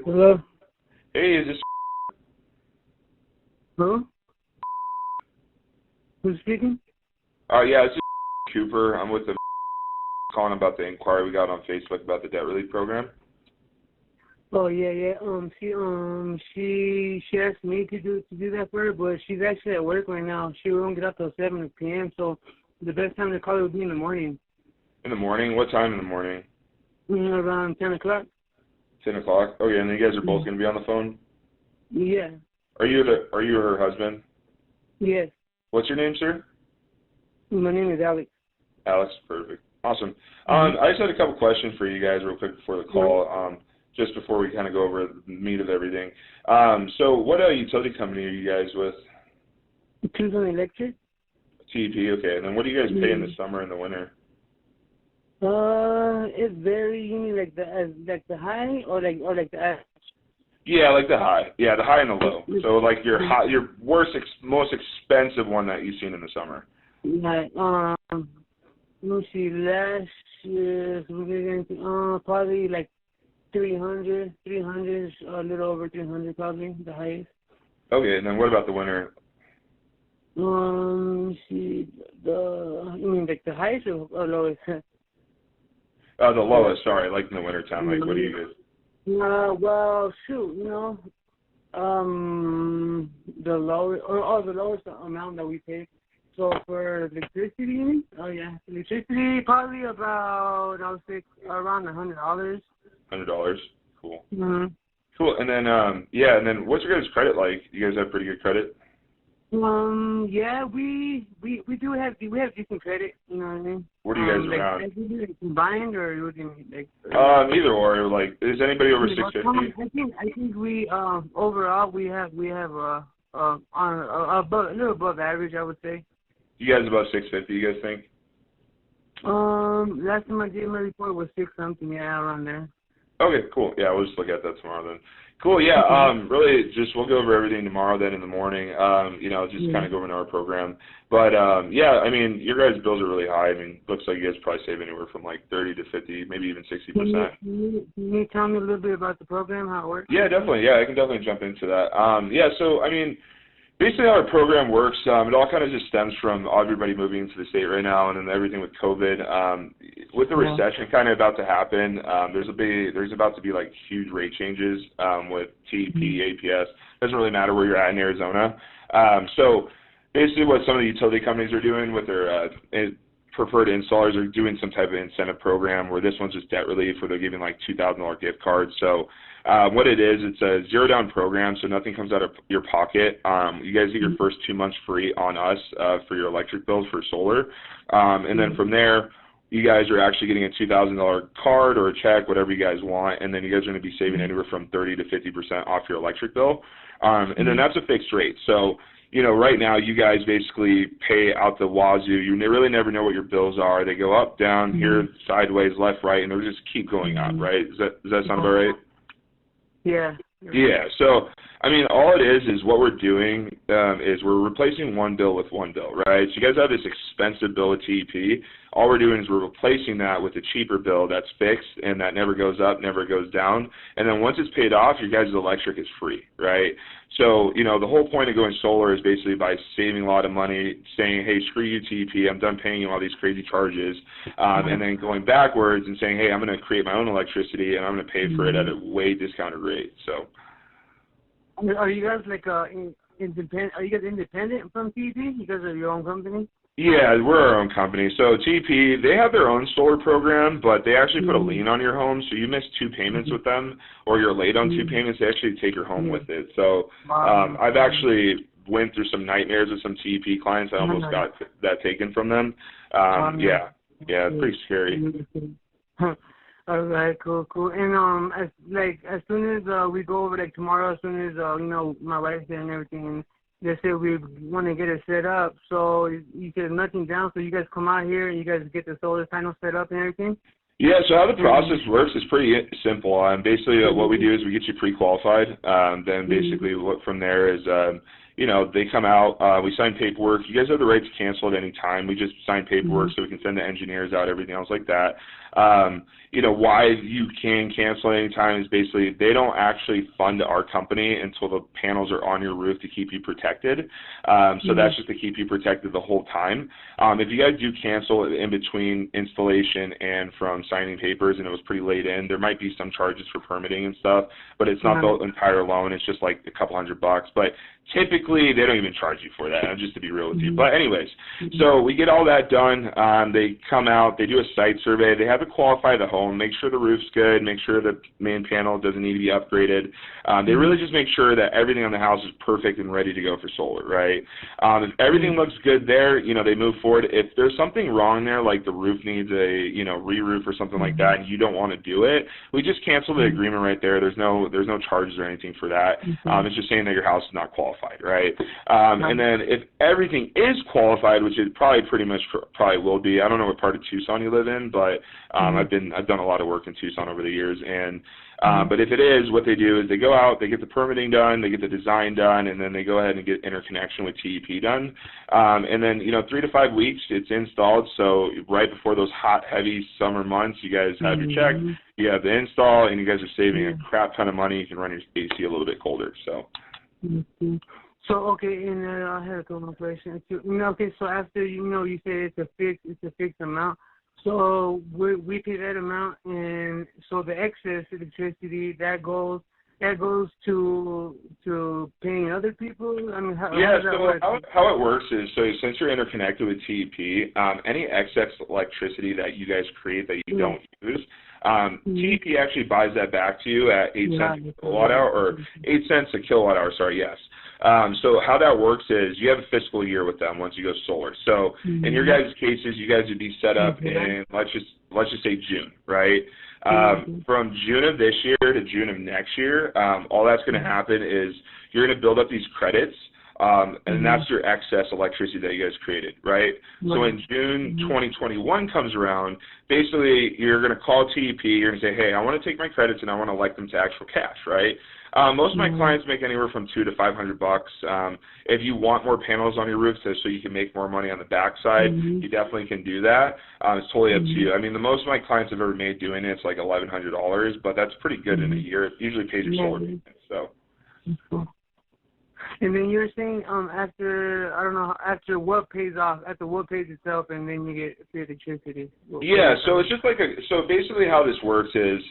Hello? Hey, is this? Who? Who's speaking? Yeah, this is Cooper. I'm with the calling about the inquiry we got on Facebook about the debt relief program. Oh yeah. She asked me to do that for her, but she's actually at work right now. She won't get up till 7 p.m. So the best time to call her would be in the morning. In the morning? What time in the morning? Around 10 o'clock. 10 o'clock. Okay, and then you guys are both going to be on the phone. Yeah. Are you her husband? Yes. What's your name, sir? My name is Alex. Alex. Perfect. Awesome. I just had a couple questions for you guys real quick before the call. Just before we kind of go over the meat of everything. So what utility company are you guys with? Tucson Electric. TEP, okay. And then what do you guys pay in the summer and the winter? It varies. You mean like the high or like the average? Yeah, like the high. Yeah, the high and the low. So like your most expensive one that you've seen in the summer. Like let me see. Last year we were getting probably like 300, a little over 300 probably, the highest. Okay, and then what about the winter? Let me see, you mean like the highest or lowest? The lowest, sorry, like in the winter time, like what do you guys? Well, shoot, the lowest amount that we pay. So for electricity, electricity probably about, I would say, around $100. $100, cool. Mm-hmm. Cool, and then and then what's your guys' credit like? You guys have pretty good credit? Yeah, we have decent credit. You know what I mean? What are you guys around? Like combined, or what do you mean? Like either or. Like, is anybody over 650? I think we overall we have a little above average, I would say. You guys about 650? You guys think? Last time I did my report was 6 something, yeah, around there. Okay, cool. Yeah, we'll just look at that tomorrow then. Cool, yeah, really just we'll go over everything tomorrow then in the morning, just kind of go over our program. But, yeah, I mean, your guys' bills are really high. I mean, looks like you guys probably save anywhere from like 30 to 50, maybe even 60%. Can you tell me a little bit about the program, how it works? Yeah, definitely. Yeah, I can definitely jump into that. So, I mean, basically how our program works, it all kind of just stems from everybody moving into the state right now and then everything with COVID. With the recession kind of about to happen, there's about to be like huge rate changes with TEP, APS. Doesn't really matter where you're at in Arizona. So basically what some of the utility companies are doing with their preferred installers are doing some type of incentive program where this one's just debt relief where they're giving like $2,000 gift cards. So what it is, it's a zero down program, so nothing comes out of your pocket. You guys get your first 2 months free on us for your electric bills for solar. And then from there, you guys are actually getting a $2,000 card or a check, whatever you guys want, and then you guys are going to be saving anywhere from 30 to 50% off your electric bill. And then that's a fixed rate. So right now you guys basically pay out the wazoo. You really never know what your bills are. They go up, down, here, sideways, left, right, and they'll just keep going up, right? Does that sound about right? Yeah. Yeah, so, I mean, all it is what we're doing is we're replacing one bill with one bill, right? So you guys have this expensive bill with TEP. All we're doing is we're replacing that with a cheaper bill that's fixed and that never goes up, never goes down. And then once it's paid off, your guys' electric is free, right? So, the whole point of going solar is basically by saving a lot of money, saying, hey, screw you, TEP, I'm done paying you all these crazy charges, and then going backwards and saying, hey, I'm going to create my own electricity and I'm going to pay for it at a way discounted rate, so. Are you guys like independent? Are you guys independent from TEP? You guys are your own company? Yeah, we're our own company. So TEP, they have their own solar program, but they actually put a lien on your home. So you miss 2 payments with them, or you're late on 2 payments, they actually take your home with it. So I've actually went through some nightmares with some TEP clients. I almost got that taken from them. Yeah, it's pretty scary. All right, cool. And as soon as we go over like tomorrow, as soon as my wife's there and everything, and they said we want to get it set up. So you said nothing down, so you guys come out here and you guys get the solar panel set up and everything. Yeah, so how the process works is pretty simple. Basically, what we do is we get you pre-qualified. Then basically, what from there is they come out, we sign paperwork. You guys have the right to cancel at any time. We just sign paperwork so we can send the engineers out, everything else like that. Why you can cancel at any time is basically they don't actually fund our company until the panels are on your roof to keep you protected. So that's just to keep you protected the whole time. If you guys do cancel in between installation and from signing papers and it was pretty late in, there might be some charges for permitting and stuff, but it's not the entire loan. It's just like a couple $100. But typically, they don't even charge you for that, just to be real with you. But anyways, so we get all that done. They come out, they do a site survey. They have to qualify the home, make sure the roof's good, make sure the main panel doesn't need to be upgraded. They really just make sure that everything on the house is perfect and ready to go for solar, right? If everything looks good there, they move forward. If there's something wrong there, like the roof needs a, re-roof or something like that, and you don't want to do it, we just cancel the agreement right there. There's no charges or anything for that. It's just saying that your house is not qualified, right? And then if everything is qualified, which it probably will be. I don't know what part of Tucson you live in, but I've done a lot of work in Tucson over the years, and but if it is, what they do is they go out, they get the permitting done, they get the design done, and then they go ahead and get interconnection with TEP done. And then 3 to 5 weeks it's installed. So right before those hot, heavy summer months, you guys have your check, you have the install, and you guys are saving a crap ton of money. You can run your AC a little bit colder. So. So okay, and I had a couple more questions. Okay, so after you say it's a fixed amount. So we pay that amount, and so the excess electricity that goes to paying other people. I mean, how does that work? How it works is, so since you're interconnected with TEP, any excess electricity that you guys create that you don't use, TEP actually buys that back to you at 8 cents a kilowatt hour, or 8 cents a kilowatt hour. Sorry, yes. So how that works is you have a fiscal year with them once you go solar. So in your guys' cases, you guys would be set up in let's just say June, right? From June of this year to June of next year, all that's going to happen is you're going to build up these credits. And that's your excess electricity that you guys created, right? So when June 2021 comes around, basically you're going to call TEP, you're going to say, hey, I want to take my credits and I want to elect them to actual cash, right? Most of my clients make anywhere from $200 to $500. If you want more panels on your roof so you can make more money on the backside, you definitely can do that. It's totally up to you. I mean, the most of my clients have ever made doing it, it's like $1,100, but that's pretty good in a year. It usually pays your solar maintenance, so. And then you're saying after what pays itself, and then you get free electricity. So it's just so basically how this works is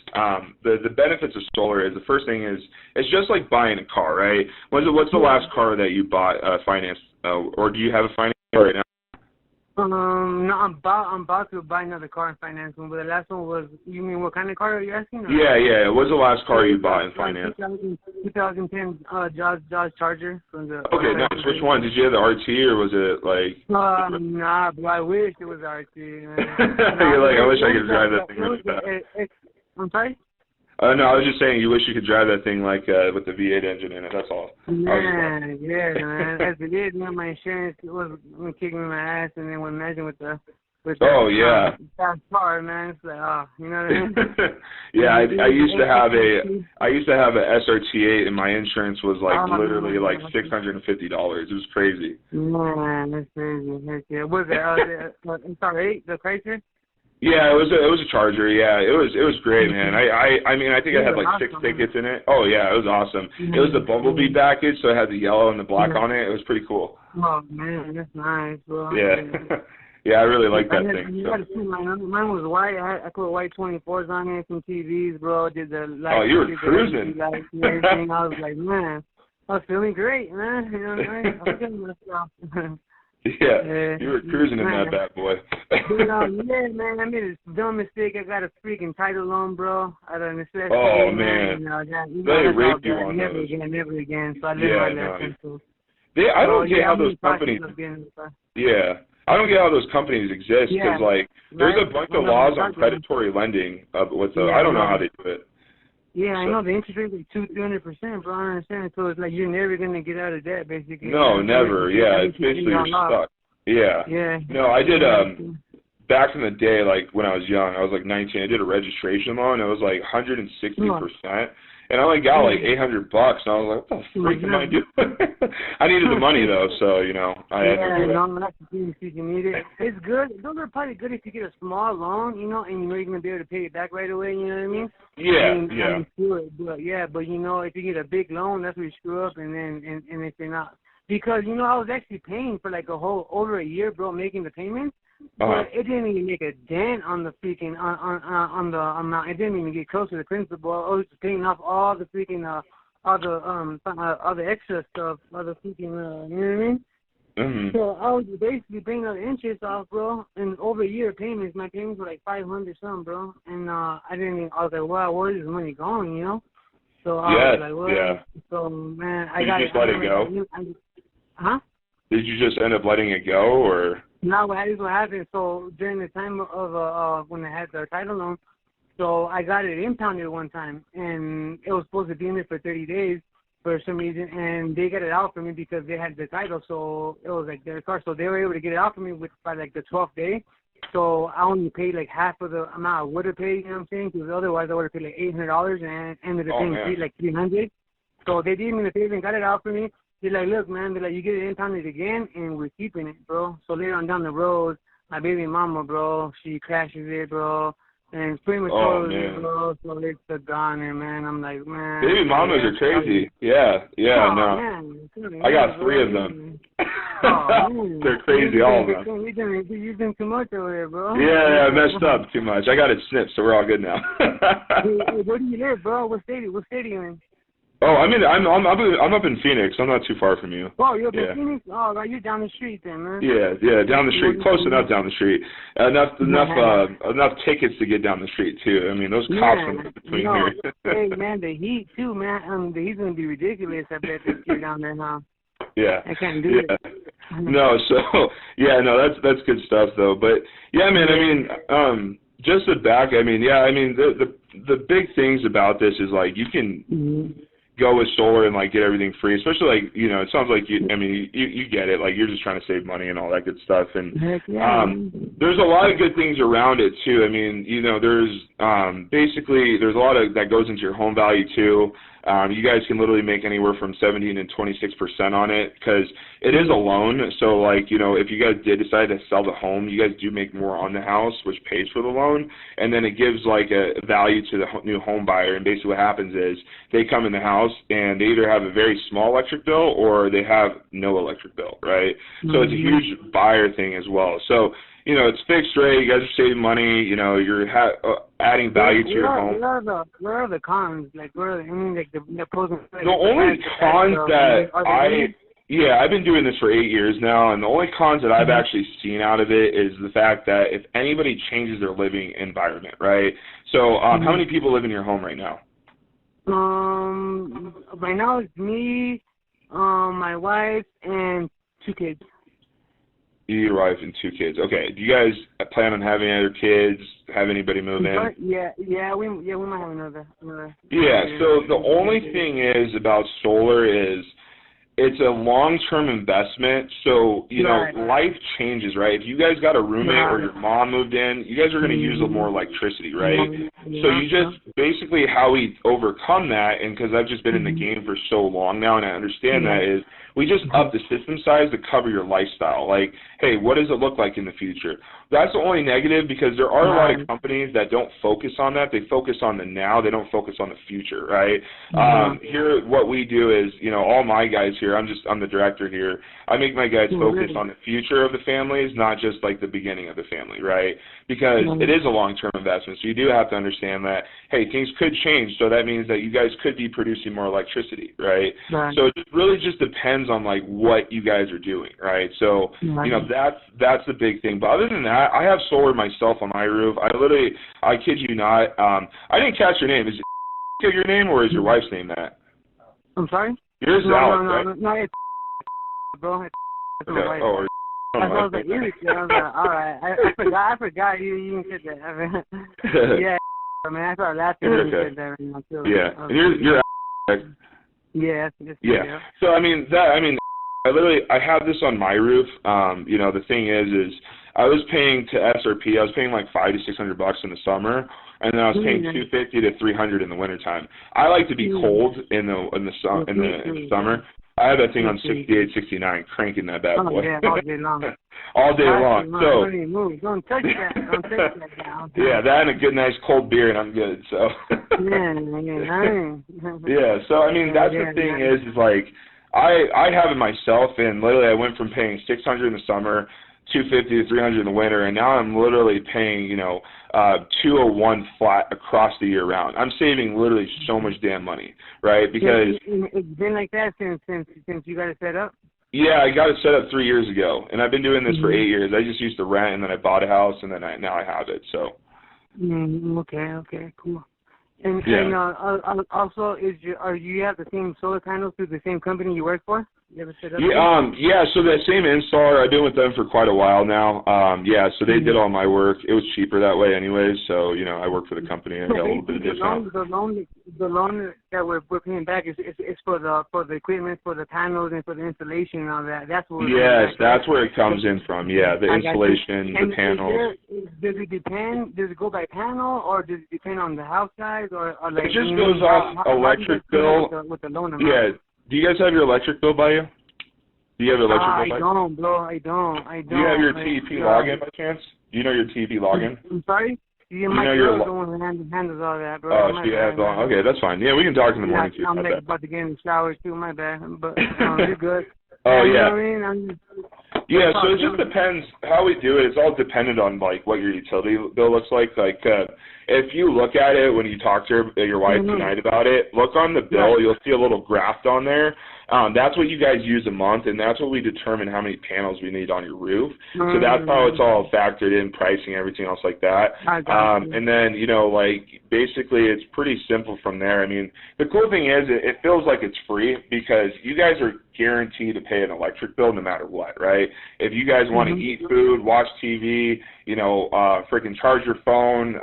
the benefits of solar is, the first thing is it's just like buying a car, right? What's the last car that you bought financed, or do you have a finance right now? No, I'm about to buy another car and finance one, but the last one was, you mean what kind of car are you asking? Or? Yeah. What's the last car you bought in finance? 2010 Dodge Charger from the. Okay, nice. Which one? Did you have the RT or was it like? Nah, but I wish it was RT. Man. You're like, I wish I could drive that thing really fast. I'm sorry? No, I was just saying you wish you could drive that thing like with the V8 engine in it. That's all. Man. As it is, my insurance was kicking me in my ass, and then when imagine with the fast car, man, it's like, you know what I mean? Yeah, I used to have a SRT8, and my insurance was like literally like $650. It was crazy. Man, that's crazy. Heck yeah. Was it SR8, the Chrysler? Yeah, it was a Charger. Yeah, it was great, man. I mean, I think I had like 6 tickets in it. Oh yeah, it was awesome. It was the Bumblebee package, so it had the yellow and the black on it. It was pretty cool. Oh man, that's nice, bro. Yeah. Yeah, I really like that thing. You gotta see mine was white. I put white 24s on it, some TVs, bro. Did the lights. Oh, you were cruising. Everything. I was like, man, I was feeling great, man. You know what I mean? I was feeling myself. Yeah, you were cruising in that bad boy. Yeah, man, I made a dumb mistake. I got a freaking title loan, bro. Out of necessity. Oh, man. They raped you on never those. Never again. So I learned my lesson. So. I don't get how those companies. Yeah. I don't get how those companies exist because, there's a bunch of laws on predatory lending. I don't know how they do it. Yeah, I know the interest rate is 200%, bro. I understand. So it's like you're never gonna get out of debt, basically. No, never. Yeah, it's basically you're stuck. Yeah. Yeah. No, I did. Back in the day, like when I was young, I was like 19. I did a registration loan. It was like 160%, and I only got like $800, and I was like, what the freak am I doing? I needed the money though, so I had to do it. No, that's the thing if you need it. It's good. Those are probably good if you get a small loan, and you're going to be able to pay it back right away. You know what I mean? Yeah. Sure, but if you get a big loan, that's where you screw up, and if you're not, because I was actually paying for like over a year, bro, making the payments. But it didn't even make a dent on the freaking on the amount. It didn't even get close to the principal. I was paying off all the freaking all the extra stuff, all the freaking you know what I mean? Mm-hmm. So I was basically paying all the interest off, bro. And over a year payments, my payments were like $500 something, bro. And I was like, wow, where is this money going? So I was like, well, yeah. So man, Did you just let it go? Huh? Did you just end up letting it go, or? No, what happened. So during the time of when I had the title loan, so I got it impounded one time, and it was supposed to be in there for 30 days for some reason, and they got it out for me because they had the title, so it was like their car, so they were able to get it out for me by like the 12th day. So I only paid like half of the amount I would have paid, you know what I'm saying? Because otherwise I would have paid like $800 and ended up paying like $300. So they did me the favor and got it out for me. They're like, look, man, you get it impounded again, and we're keeping it, bro. So later on down the road, my baby mama, bro, she crashes it, bro, and it's pretty much it, bro. So it's a goner, man. I'm like, man. Baby mamas are crazy. Yeah, no. Man, I got 3 of them. Man. They're crazy, all of them. You've been too much over there, bro. Yeah, I messed up too much. I got it snipped, so we're all good now. Hey, where do you live, bro? What state are you in? Oh, I'm up in Phoenix. I'm not too far from you. Oh, you're up in Phoenix? Oh, right, you're down the street then, man. Yeah, down the street, close enough down the street. Enough tickets to get down the street too. I mean, those cops are between here. Hey, man, the heat too, man. The heat's gonna be ridiculous. I bet this year down there, huh? Yeah. I can't do it. No, that's good stuff though. But yeah, man, I mean, just the back. I mean, the big things about this is like you can. Go with solar and like get everything free, especially like it sounds like you get it, like you're just trying to save money and all that good stuff, and there's a lot of good things around it too. I mean, there's basically there's a lot of that goes into your home value too. You guys can literally make anywhere from 17 and 26% on it because it is a loan. So like if you guys did decide to sell the home, you guys do make more on the house, which pays for the loan, and then it gives like a value to the new home buyer. And basically what happens is they come in the house and they either have a very small electric bill or they have no electric bill, right? So it's a huge buyer thing as well. So it's fixed rate. You guys are saving money. You're adding value to your home. Where are the cons? Like, the pros and cons? The only cons that I've been doing this for 8 years now, and the only cons that I've actually seen out of it is the fact that if anybody changes their living environment, right? So, how many people live in your home right now? Right now it's me, my wife, and 2 kids. Your wife and 2 kids. Okay. Do you guys plan on having other kids? Have anybody move in? Yeah, we might have another. Yeah. So the only thing is about solar is it's a long-term investment. So life changes, right? If you guys got a roommate or your mom moved in, you guys are going to use more electricity, right? So you just basically how we overcome that, and because I've just been in the game for so long now, and I understand that is. We just up the system size to cover your lifestyle. Like, hey, what does it look like in the future? That's the only negative because there are a lot of companies that don't focus on that. They focus on the now. They don't focus on the future, right? Here, what we do is, all my guys here, I'm the director here. I make my guys focus on the future of the families, not just like the beginning of the family, right? Because it is a long-term investment. So you do have to understand that, hey, things could change. So that means that you guys could be producing more electricity, right? So it really just depends on like what you guys are doing, right? So that's the big thing. But other than that, I have solar myself on my roof. I kid you not. I didn't catch your name. Is it your name or is your wife's name that? I'm sorry. Yours is Alex, right? No, it's bro. It's my wife. Oh, I was like, I was like, all right. I forgot you said that. Yeah, man. I started laughing when you said that right now too. Yeah, and you're Alex. Yeah. So I have this on my roof. The thing is I was paying to SRP. I was paying like $500 to $600 in the summer, and then I was paying $250 to $300 in the wintertime. I like to be cold in the summer. I have that thing on 68, 69, cranking that bad boy. Yeah, all day long. All day long. So don't touch that. Don't touch that down. Yeah, that and a good, nice cold beer, and I'm good. So. Yeah. So I mean, that's the thing is like I have it myself, and literally I went from paying $600 in the summer, $250 to $300 in the winter, and now I'm literally paying $201 flat across the year round. I'm saving literally so much damn money, right? Because it's been like that since you got it set up. Yeah, I got it set up 3 years ago, and I've been doing this for 8 years. I just used to rent, and then I bought a house, and then now I have it. So. Okay, cool. And also, you have the same solar panels through the same company you work for? You ever set up? Yeah. So that same installer, I've been with them for quite a while now. So they did all my work. It was cheaper that way, anyways. So I work for the company and got a little bit of discount. The loan that we're paying back is for the equipment, for the panels, and for the installation and all that. That's what. Yes, that's where it comes in from. Yeah, the installation, the panels. Does it depend? Does it go by panel, or does it depend on the house size, or like? It just goes off electric bill. With the loan amount? Yeah. Do you guys have your electric bill by you? Do you have your electric bill by you? I don't, bro. I don't. Do you have your TEP login by chance? Do you know your TEP login? I'm sorry? Yeah, my girl's the one who handles all that, bro. Oh, she has all. Okay, that's fine. Yeah, we can talk in the morning too. I'm about to get in the shower too. My bad, but you're good. Oh yeah. You know what I mean? Yeah, so it just depends how we do it. It's all dependent on like what your utility bill looks like. Like if you look at it when you talk to your wife tonight about it, look on the bill. You'll see a little graph on there. That's what you guys use a month, and that's what we determine how many panels we need on your roof. So that's how it's all factored in, pricing, everything else like that. And then, like, basically it's pretty simple from there. I mean, the cool thing is it feels like it's free because you guys are guaranteed to pay an electric bill no matter what, right? If you guys want to eat food, watch TV, freaking charge your phone,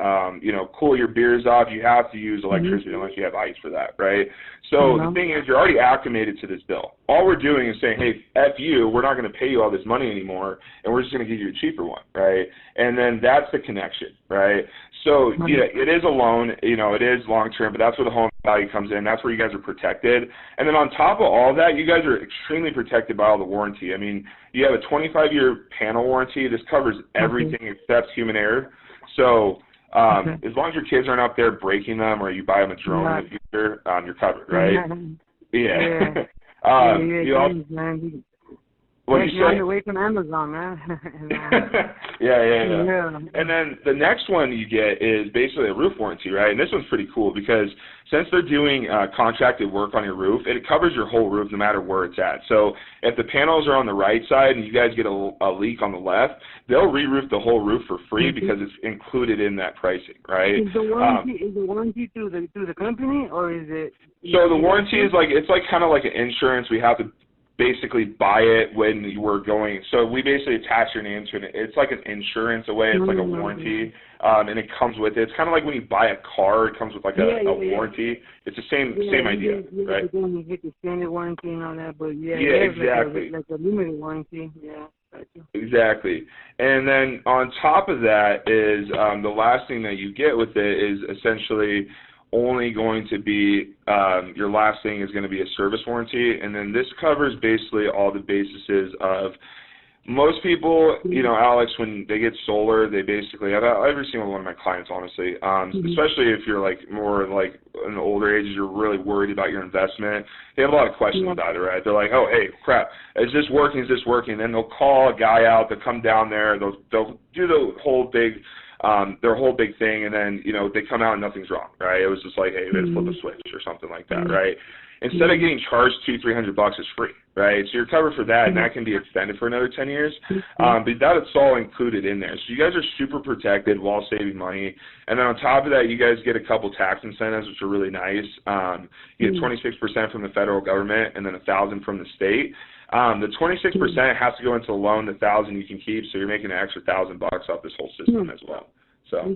cool your beers off, you have to use electricity unless you have ice for that, right? So the thing is, you're already acclimated to this bill. All we're doing is saying, hey, F you, we're not going to pay you all this money anymore, and we're just going to give you a cheaper one, right? And then that's the connection, right? So, yeah, it is a loan, it is long-term, but that's where the home value comes in. That's where you guys are protected. And then on top of all that, you guys are extremely protected by all the warranty. I mean, you have a 25-year panel warranty. This covers everything except human error. So as long as your kids aren't out there breaking them or you buy them a drone in the future, you're covered, right? What do you say? Away from Amazon, man. Yeah. And then the next one you get is basically a roof warranty, right? And this one's pretty cool because since they're doing contracted work on your roof, it covers your whole roof no matter where it's at. So if the panels are on the right side and you guys get a leak on the left, they'll re-roof the whole roof for free because it's included in that pricing, right? Is the warranty through the company, or is it? So the warranty is it's kind of like an insurance. We have to basically buy it when you were going. So we basically attach your name to it. It's like an insurance away. It's like a warranty, and it comes with it. It's kind of like when you buy a car. It comes with like a warranty. It's the same idea, right? You get the standard warranty and all that, but exactly. Like a limited warranty, Exactly. And then on top of that is the last thing that you get with it is essentially only going to be, your last thing is going to be a service warranty, and then this covers basically all the bases of most people, Alex, when they get solar, they basically, every single one of my clients, honestly, especially if you're like more like in the older ages, you're really worried about your investment, they have a lot of questions about it, right? They're like, oh, hey, crap, is this working? And then they'll call a guy out, they'll come down there, they'll do the whole big, their whole big thing, and then, they come out and nothing's wrong, right? It was just like, hey, let's flip a switch or something like that, right? Instead of getting charged $200-300, it's free, right? So you're covered for that, and that can be extended for another 10 years. But that's all included in there. So you guys are super protected while saving money. And then on top of that, you guys get a couple tax incentives, which are really nice. You get 26% from the federal government, and then $1,000 from the state. The 26% has to go into the loan. The $1,000 you can keep, so you're making an extra $1,000 off this whole system as well. So.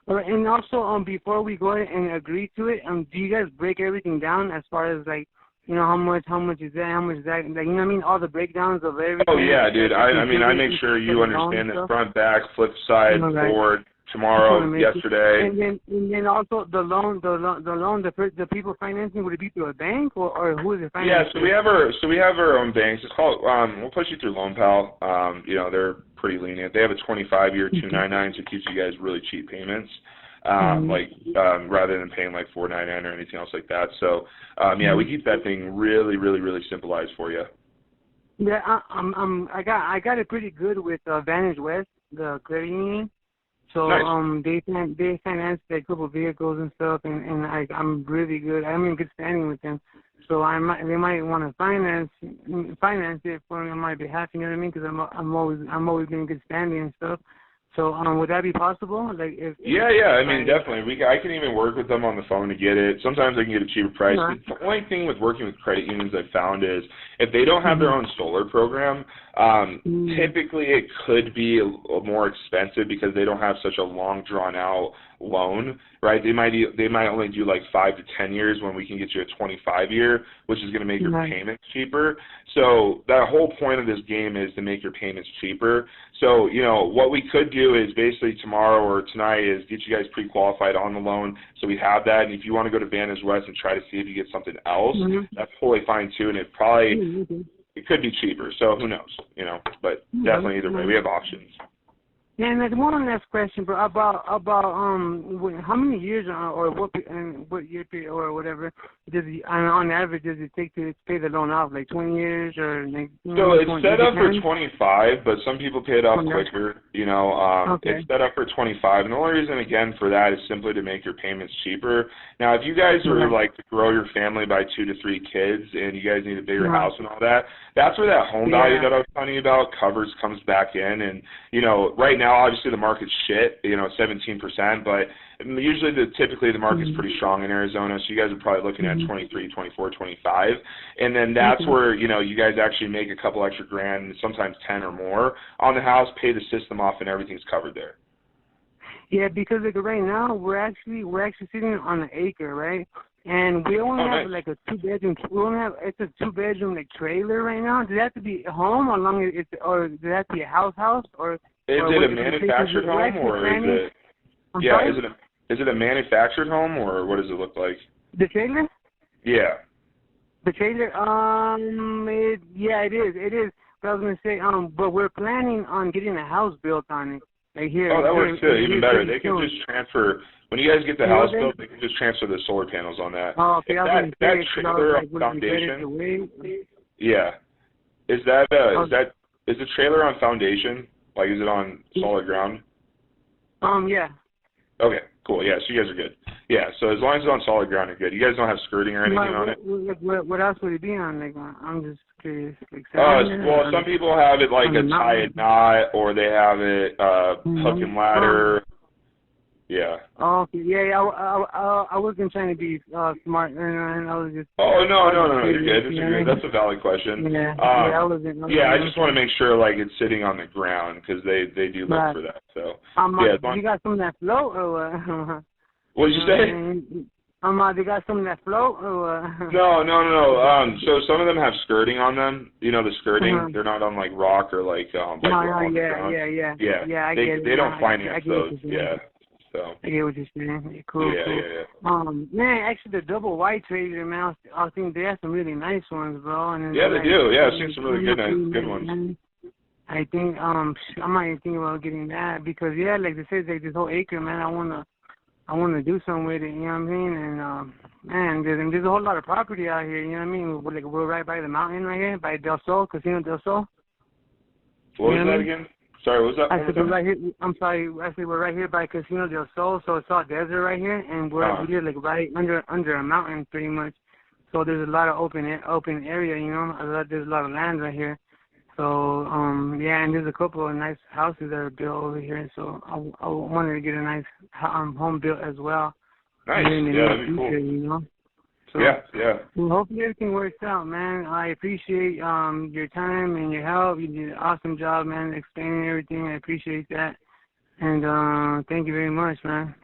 All right, and also, before we go ahead and agree to it, do you guys break everything down as far as like You know, how much is that? How much is that? Like, you know what I mean? All the breakdowns of everything. Oh yeah, dude. I mean, I make sure you understand the front, back, flip side, forward, tomorrow, yesterday. And then also the loan, the people financing, would it be through a bank or who is it financing? Yeah, so we have our own banks. It's called we'll push you through Loan Pal. You know, they're pretty lenient. They have a 25-year 299, so it keeps you guys really cheap payments. Rather than paying like $499 or anything else like that. So yeah, we keep that thing really, really, really simplified for you. Yeah, I got it pretty good with Vantage West, the credit union. So nice. They finance like a couple vehicles and stuff, and I'm really good. I'm in good standing with them. So they might want to finance it for me on my behalf. You know what I mean? Because I'm always been in good standing and stuff. So would that be possible? Like Yeah, I mean, definitely. I can even work with them on the phone to get it. Sometimes I can get a cheaper price. The only thing with working with credit unions I've found is if they don't have their own solar program, typically it could be a more expensive because they don't have such a long drawn out loan, right? They might only do like 5 to 10 years when we can get you a 25-year, which is going to make your payments cheaper. So that whole point of this game is to make your payments cheaper. So, you know, what we could do is basically tomorrow or tonight is get you guys pre-qualified on the loan so we have that. And if you want to go to Vantage West and try to see if you get something else, that's totally fine too. And it could be cheaper. So who knows, you know, but definitely either way, we have options. Yeah, and one last question, bro, about how many years or what year period or whatever does on average does it take to pay the loan off, like 20 years or like? So it's set up for 25, but some people pay it off quicker. You know, it's set up for 25, and the only reason again for that is simply to make your payments cheaper. Now, if you guys are like to grow your family by 2 to 3 kids, and you guys need a bigger house and all that, that's where that home value that I was telling you about comes back in, and you know, right now obviously the market's shit, you know, 17%, but usually typically the market's pretty strong in Arizona, so you guys are probably looking at 23, 24, 25, and then that's where, you know, you guys actually make a couple extra grand, sometimes 10 or more on the house, pay the system off, and everything's covered there. Yeah, because like right now we're actually sitting on an acre, right? And we only have like a 2-bedroom. It's a 2-bedroom like trailer right now. Does it have to be a home, or does it have to be a house, or? Is it a manufactured home, or is it? Yeah, is it a manufactured home, or what does it look like? The trailer? Yeah. The trailer, it is. But I was gonna say, but we're planning on getting a house built on it, like here. Oh, that works too. Even better. They can just transfer. When you guys get the house built, they can just transfer the solar panels on that. Oh, okay. That trailer on foundation. Yeah. Is the trailer on foundation? Like, is it on solid ground? Yeah. Okay, cool. Yeah, so you guys are good. Yeah, so as long as it's on solid ground, you're good. You guys don't have skirting or anything on it? What else would it be on? Like, I'm just curious. Like, well, some people have it like a tie and knot, or they have it hook and ladder. Yeah. Oh, okay. Yeah. I wasn't trying to be smart, and I was just. Oh no, you're good. You're good. That's a valid question. Yeah. I wasn't. I just want to make sure like it's sitting on the ground because they do look for that. So. You got some that float or what? What did you say? They got some that float or what? No. So some of them have skirting on them. You know the skirting. They're not on like rock or like Yeah. I get it. They don't finance those. Yeah. So. I get what you're saying. Cool. Yeah. Man, actually, the double white trailer, man, I think they have some really nice ones, bro. And yeah, they do. Yeah, I've seen some really good ones. Man. I think I might think about getting that because like they said, like this whole acre, man. I wanna do something with it. You know what I mean? And man, there's a whole lot of property out here. You know what I mean? We're right by the mountain right here, by Del Sol, Casino Del Sol. What was that again? Sorry, what was that? I said we're right here. I'm sorry. I said we're right here by Casino del Sol, so it's all desert right here, and we're like right under a mountain, pretty much. So there's a lot of open area, you know. There's a lot of land right here. So and there's a couple of nice houses that are built over here. So I wanted to get a nice home built as well. Nice. That'd be cool. You know. So, yeah. Well, hopefully everything works out, man. I appreciate your time and your help. You did an awesome job, man, explaining everything. I appreciate that. And thank you very much, man.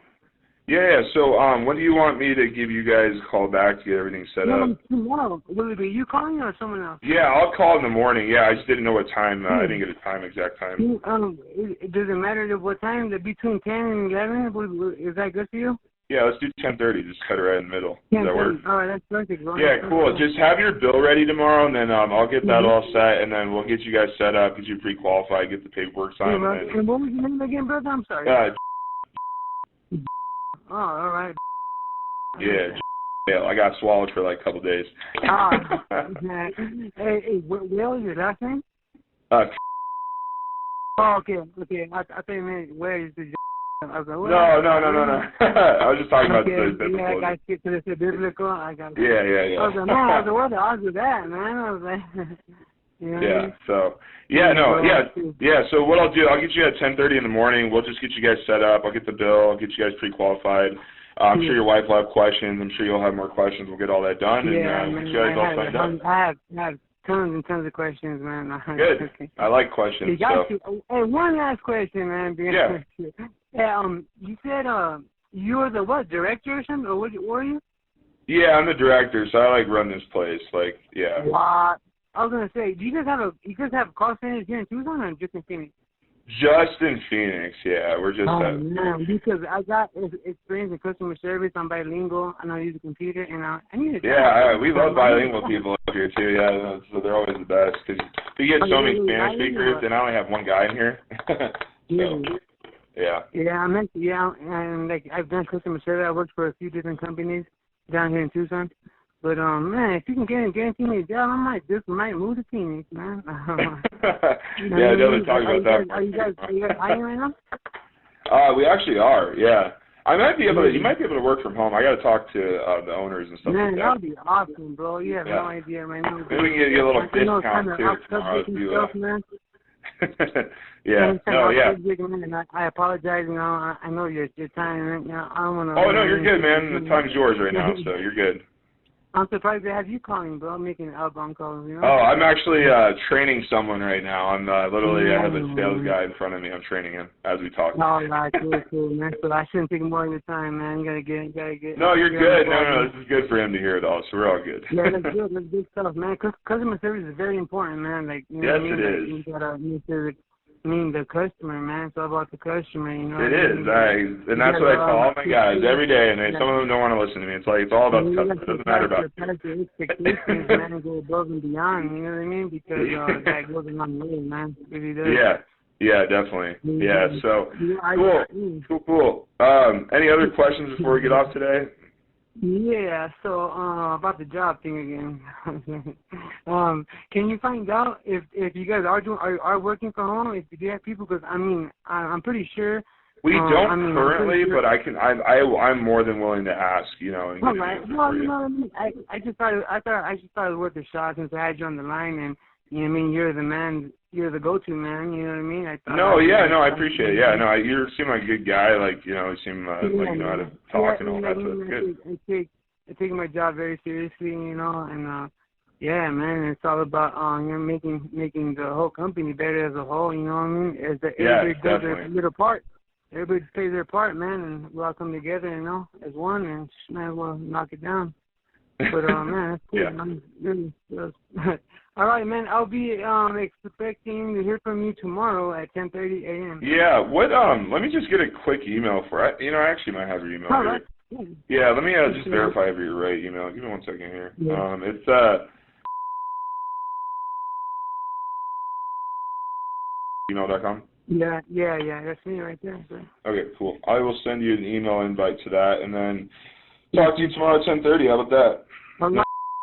Yeah. So, when do you want me to give you guys a call back to get everything set up? Tomorrow. Will it be you calling or someone else? Yeah, I'll call in the morning. Yeah, I just didn't know what time. I didn't get a time, exact time. Does it matter what time? Between 10 and 11? Is that good for you? Yeah, let's do 10:30. Just cut it right in the middle. Does that work? All right, that's perfect. Bro. Yeah, cool. Just have your bill ready tomorrow, and then I'll get that all set, and then we'll get you guys set up, get you pre-qualified, get the paperwork signed. And what was your name again, brother? I'm sorry. Oh, all right. Yeah, I got swallowed for like a couple days. Hey, Will is your last name? Oh, okay. I thought you meant where is the I was like, no. I was just talking about the biblical. Yeah, I got to get to the biblical. I got. Yeah. I was like, man, I was like, what the odds of that, man? I was like, you know. Yeah. So. So what I'll do, I'll get you at 10:30 in the morning. We'll just get you guys set up. I'll get the bill. I'll get you guys pre-qualified. I'm sure your wife will have questions. I'm sure you'll have more questions. We'll get all that done, and get you guys all signed up. I have tons and tons of questions, man. Good. Okay. I like questions. Hey, one last question, man. Yeah. You said you were the what, director or something, or what were you? Yeah, I'm the director, so I run this place. Yeah. What? I was gonna say, do you guys have call centers here in Tucson or just in Phoenix? Just in Phoenix, yeah. We're just. Man, because I got experience in customer service. I'm bilingual. I know how to use a computer, and I need to. Yeah, we love bilingual people up here too. Yeah, so they're always the best because we get so many Spanish speakers, and I only have one guy in here. Yeah. Yeah, and I've done customer service. I worked for a few different companies down here in Tucson. But man, if you can guarantee me a job, I might move to Phoenix, man. Yeah, definitely talk about that. Are you guys hiring right now? We actually are. Yeah. I might be able to. You might be able to work from home. I got to talk to the owners and stuff like that. Man, that'd be awesome, bro. You have no idea right now. Maybe we can get you a little discount too tomorrow. Yeah. No. Yeah. And I apologize. You know, I know your time. You know, I don't want to. Oh no, you're good, man. The time's yours right now, so you're good. I'm surprised to have you calling, bro. I'm making outbound calls, you know? Oh, I'm actually training someone right now. I'm literally, I have a sales guy in front of me. I'm training him as we talk. Oh, right, cool, man. So I shouldn't take more of your time, man. You gotta get. No, you're good. No, this is good for him to hear it all, so we're all good. Yeah, that's good. That's good stuff, man. Customer service is very important, man. You know yes, what I mean? It is. You gotta the customer, man. It's all about the customer, you know. It is, and that's what I tell all my guys every day, and some of them don't want to listen to me. It's all about the customer. It doesn't matter about your expectations, man, and go above and beyond, you know what I mean? Because that goes a long way, man. It really does. Yeah, definitely. Yeah, so, cool. Any other questions before we get off today? Yeah, so about the job thing again. Can you find out if you guys are working from home? If you do have people, because I'm pretty sure we don't currently, but I'm more than willing to ask. You know. And all right. Well, you know what I mean. I just thought it was worth a shot since I had you on the line, and you know what I mean. You're the man. You're the go-to man. You know what I mean. I appreciate it. Yeah, no, you seem like a good guy. You seem like you know how to talk and all that. So it's good. I take my job very seriously, you know, and yeah, man, it's all about making the whole company better as a whole. You know what I mean? Everybody does their little part. Everybody plays their part, man, and we all come together, you know, as one, and man, we'll knock it down. But man, that's cool. I'm really all right, man. I'll be expecting to hear from you tomorrow at 10:30 a.m. Yeah. What? Let me just get a quick email for it. You know, I actually might have your email here. Right. Yeah. Let me just verify if you're right email. Give me 1 second here. Yeah. It's email.com. Yeah. That's me right there. Sir. Okay, cool. I will send you an email invite to that, and then talk to you tomorrow at 10:30. How about that?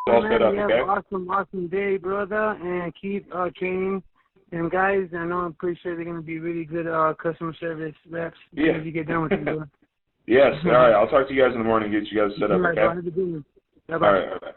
All set up, okay? Awesome day, brother, and keep training. And guys, I'm pretty sure they're going to be really good customer service reps as you get done with it. Yes, all right. I'll talk to you guys in the morning and get you guys set up, okay? All right, all right.